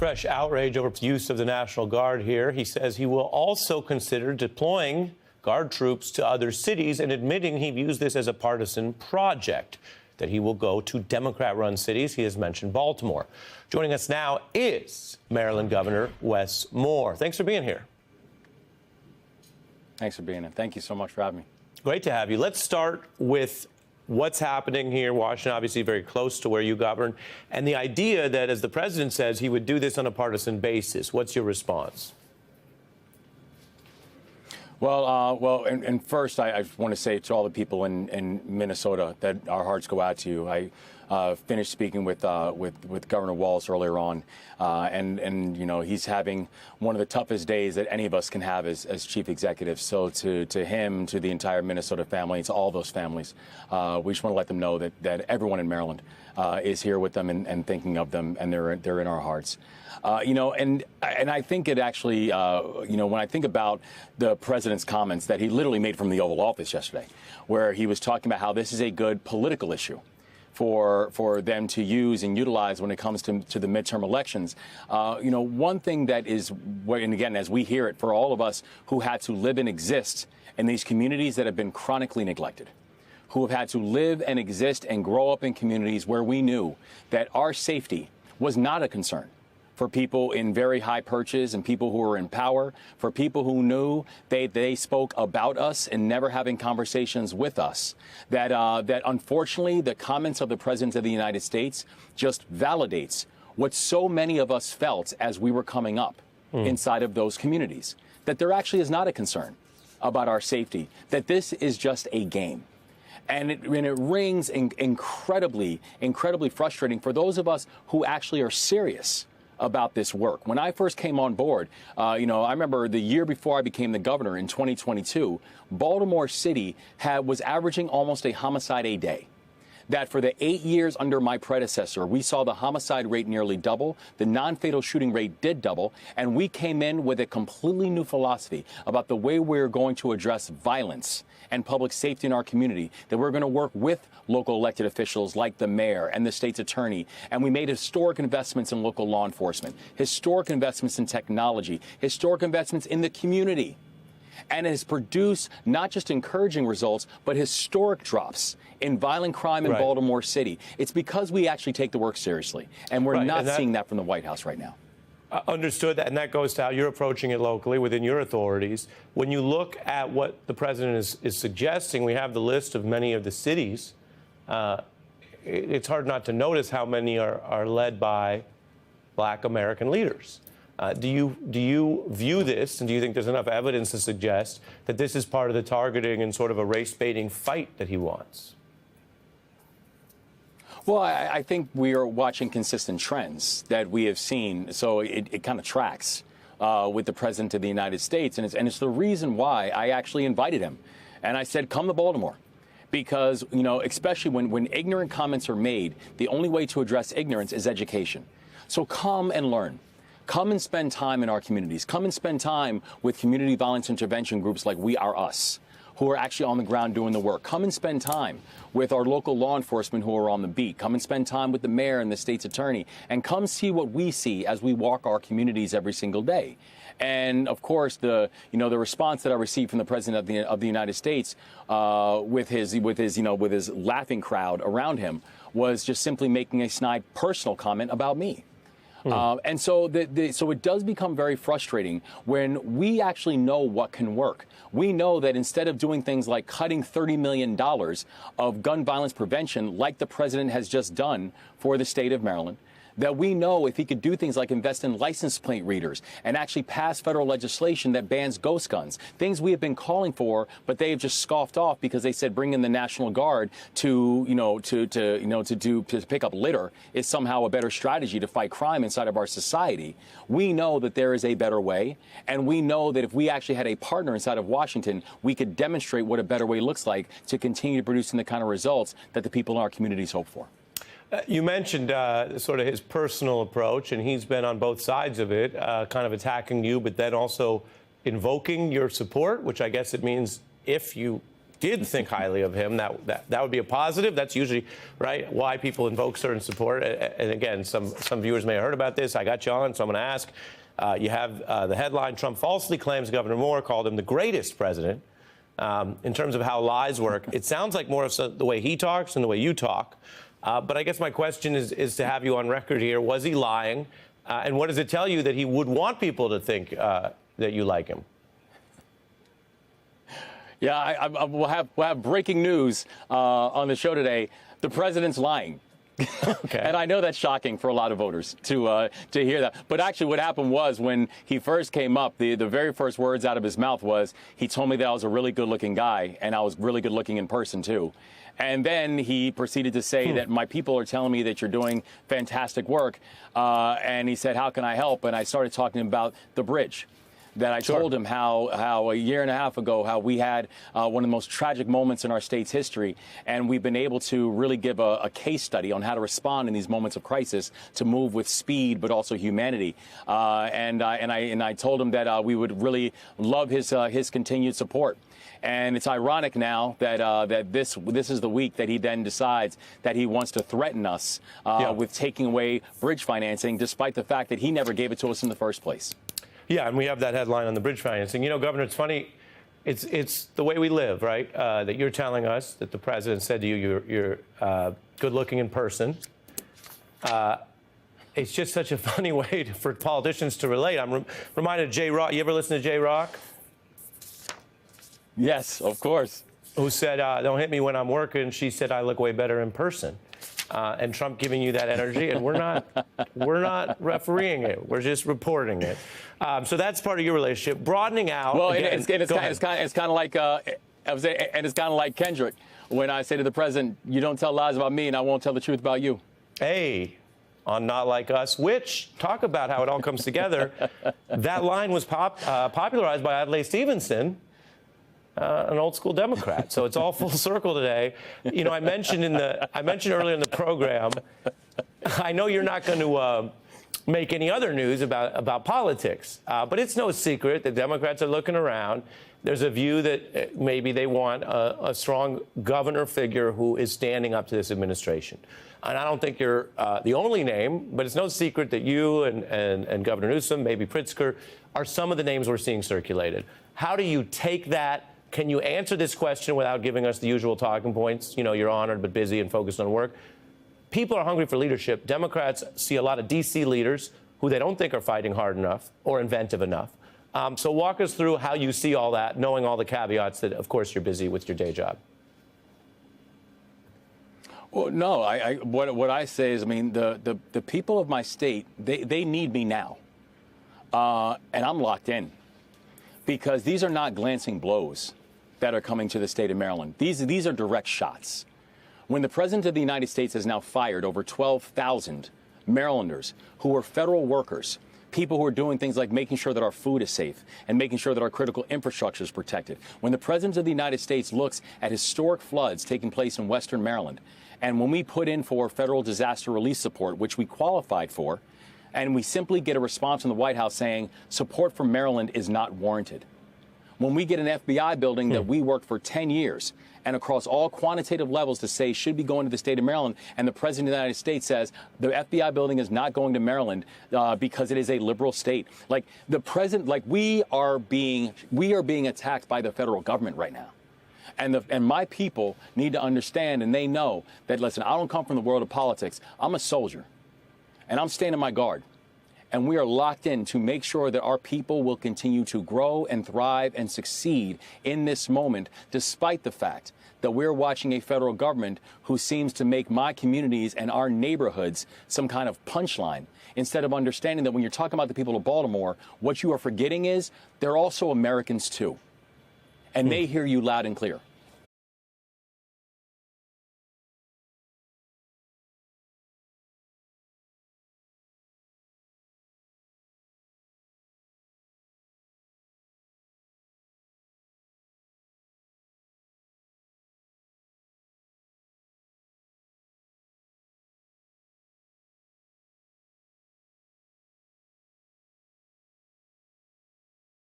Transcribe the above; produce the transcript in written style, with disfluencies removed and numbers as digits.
Fresh outrage over use of the National Guard here. He says he will also consider deploying Guard troops to other cities and admitting he views this as a partisan project, that he will go to Democrat-run cities. He has mentioned Baltimore. Joining us now is Maryland Governor Wes Moore. Thanks for being here. Thanks for being here. Thank you so much for having me. Great to have you. Let's start with what's happening here. Washington, obviously very close to where you govern, and the idea that, as the president says, he would do this on a partisan basis. What's your response? And first, I want to say to all the people in Minnesota that our hearts go out to you. I finished speaking with Governor Walz earlier on, and you know, he's having one of the toughest days that any of us can have as chief executive. So to him, to the entire Minnesota family, to all those families, we just want to let them know that everyone in Maryland is here with them and thinking of them, and they're in our hearts. You know, and I think it actually, you know, when I think about the president's comments that he literally made from the Oval Office yesterday, where he was talking about how this is a good political issue for them to use and utilize when it comes to the midterm elections. You know, one thing that is, and again, as we hear it, for all of us who had to live and exist in these communities that have been chronically neglected, who have had to live and exist and grow up in communities where we knew that our safety was not a concern, for people in very high perches and people who were in power, for people who knew they spoke about us and never having conversations with us, that unfortunately the comments of the President of the United States just validates what so many of us felt as we were coming up inside of those communities, that there actually is not a concern about our safety, that this is just a game. And it rings incredibly frustrating for those of us who actually are serious about this work. When I first came on board, you know, I remember the year before I became the governor in 2022, Baltimore City was averaging almost a homicide a day. That for the 8 years under my predecessor, we saw the homicide rate nearly double, the non-fatal shooting rate did double, and we came in with a completely new philosophy about the way we're going to address violence and public safety in our community, that we're going to work with local elected officials like the mayor and the state's attorney. And we made historic investments in local law enforcement, historic investments in technology, historic investments in the community. And it has produced not just encouraging results, but historic drops in violent crime in Baltimore City. It's because we actually take the work seriously, and we're not seeing that from the White House right now. Understood that, and that goes to how you're approaching it locally within your authorities. When you look at what the president is suggesting, we have the list of many of the cities. It's hard not to notice how many are led by Black American leaders. Do you view this, and do you think there's enough evidence to suggest that this is part of the targeting and sort of a race-baiting fight that he wants? Well, I think we are watching consistent trends that we have seen, so it kind of tracks with the President of the United States, and it's the reason why I actually invited him. And I said, come to Baltimore. Because, you know, especially when ignorant comments are made, the only way to address ignorance is education. So come and learn. Come and spend time in our communities. Come and spend time with community violence intervention groups like We Are Us, who are actually on the ground doing the work. Come and spend time with our local law enforcement who are on the beat. Come and spend time with the mayor and the state's attorney. And come see what we see as we walk our communities every single day. And of course, the response that I received from the President of the United States with his laughing crowd around him was just simply making a snide personal comment about me. And so it does become very frustrating when we actually know what can work. We know that instead of doing things like cutting $30 million of gun violence prevention, like the president has just done for the state of Maryland, that we know if he could do things like invest in license plate readers and actually pass federal legislation that bans ghost guns, things we have been calling for, but they have just scoffed off because they said bring in the National Guard to pick up litter is somehow a better strategy to fight crime inside of our society. We know that there is a better way, and we know that if we actually had a partner inside of Washington, we could demonstrate what a better way looks like to continue producing the kind of results that the people in our communities hope for. You mentioned sort of his personal approach, and he's been on both sides of it, kind of attacking you, but then also invoking your support, which I guess it means if you did think highly of him, that would be a positive. That's usually, right, why people invoke certain support. And again, some viewers may have heard about this. I got you on, so I'm going to ask. You have the headline, Trump falsely claims Governor Moore called him the greatest president. In terms of how lies work, it sounds like more of the way he talks and the way you talk. But I guess my question is to have you on record here. Was he lying? And what does it tell you that he would want people to think that you like him? Yeah, we'll have breaking news on the show today. The president's lying. Okay. And I know that's shocking for a lot of voters to hear that. But actually what happened was when he first came up, the very first words out of his mouth was, he told me that I was a really good-looking guy, and I was really good-looking in person, too. And then he proceeded to say that my people are telling me that you're doing fantastic work. And he said, how can I help? And I started talking about the bridge. That I told him how a year and a half ago, how we had one of the most tragic moments in our state's history, and we've been able to really give a case study on how to respond in these moments of crisis, to move with speed but also humanity. And I told him that we would really love his continued support. And it's ironic now that this is the week that he then decides that he wants to threaten us with taking away bridge financing, despite the fact that he never gave it to us in the first place. Yeah, and we have that headline on the bridge financing. You know, Governor, it's funny. It's the way we live, right? That you're telling us that the president said to you, you're good-looking in person. It's just such a funny way for politicians to relate. I'm reminded of Jay Rock. You ever listen to Jay Rock? Yes, of course. Who said, don't hit me when I'm working. She said, I look way better in person. And Trump giving you that energy, and we're not refereeing it. We're just reporting it. So that's part of your relationship. Broadening out. Well, again, it's kind of like it's kind of like Kendrick when I say to the president, "You don't tell lies about me, and I won't tell the truth about you." Hey, on Not Like Us, which talk about how it all comes together. That line was popularized by Adlai Stevenson. An old school Democrat. So it's all full circle today. You know, I mentioned earlier in the program, I know you're not going to make any other news about politics, but it's no secret that Democrats are looking around. There's a view that maybe they want a strong governor figure who is standing up to this administration. And I don't think you're the only name, but it's no secret that you and Governor Newsom, maybe Pritzker, are some of the names we're seeing circulated. How do you take that? Can you answer this question without giving us the usual talking points? You know, you're honored but busy and focused on work. People are hungry for leadership. Democrats see a lot of D.C. leaders who they don't think are fighting hard enough or inventive enough. So walk us through how you see all that, knowing all the caveats that, of course, you're busy with your day job. Well, no, what I say is, I mean, the people of my state, they need me now. And I'm locked in because these are not glancing blows that are coming to the state of Maryland. These are direct shots. When the President of the United States has now fired over 12,000 Marylanders who are federal workers, people who are doing things like making sure that our food is safe and making sure that our critical infrastructure is protected. When the President of the United States looks at historic floods taking place in Western Maryland, and when we put in for federal disaster relief support, which we qualified for, and we simply get a response from the White House saying support from Maryland is not warranted. When we get an FBI building that we worked for 10 years and across all quantitative levels to say should be going to the state of Maryland, and the President of the United States says the FBI building is not going to Maryland because it is a liberal state. Like the president, like we are being attacked by the federal government right now. And my people need to understand, and they know that, listen, I don't come from the world of politics. I'm a soldier, and I'm standing my guard. And we are locked in to make sure that our people will continue to grow and thrive and succeed in this moment, despite the fact that we're watching a federal government who seems to make my communities and our neighborhoods some kind of punchline, instead of understanding that when you're talking about the people of Baltimore, what you are forgetting is they're also Americans, too. And they hear you loud and clear.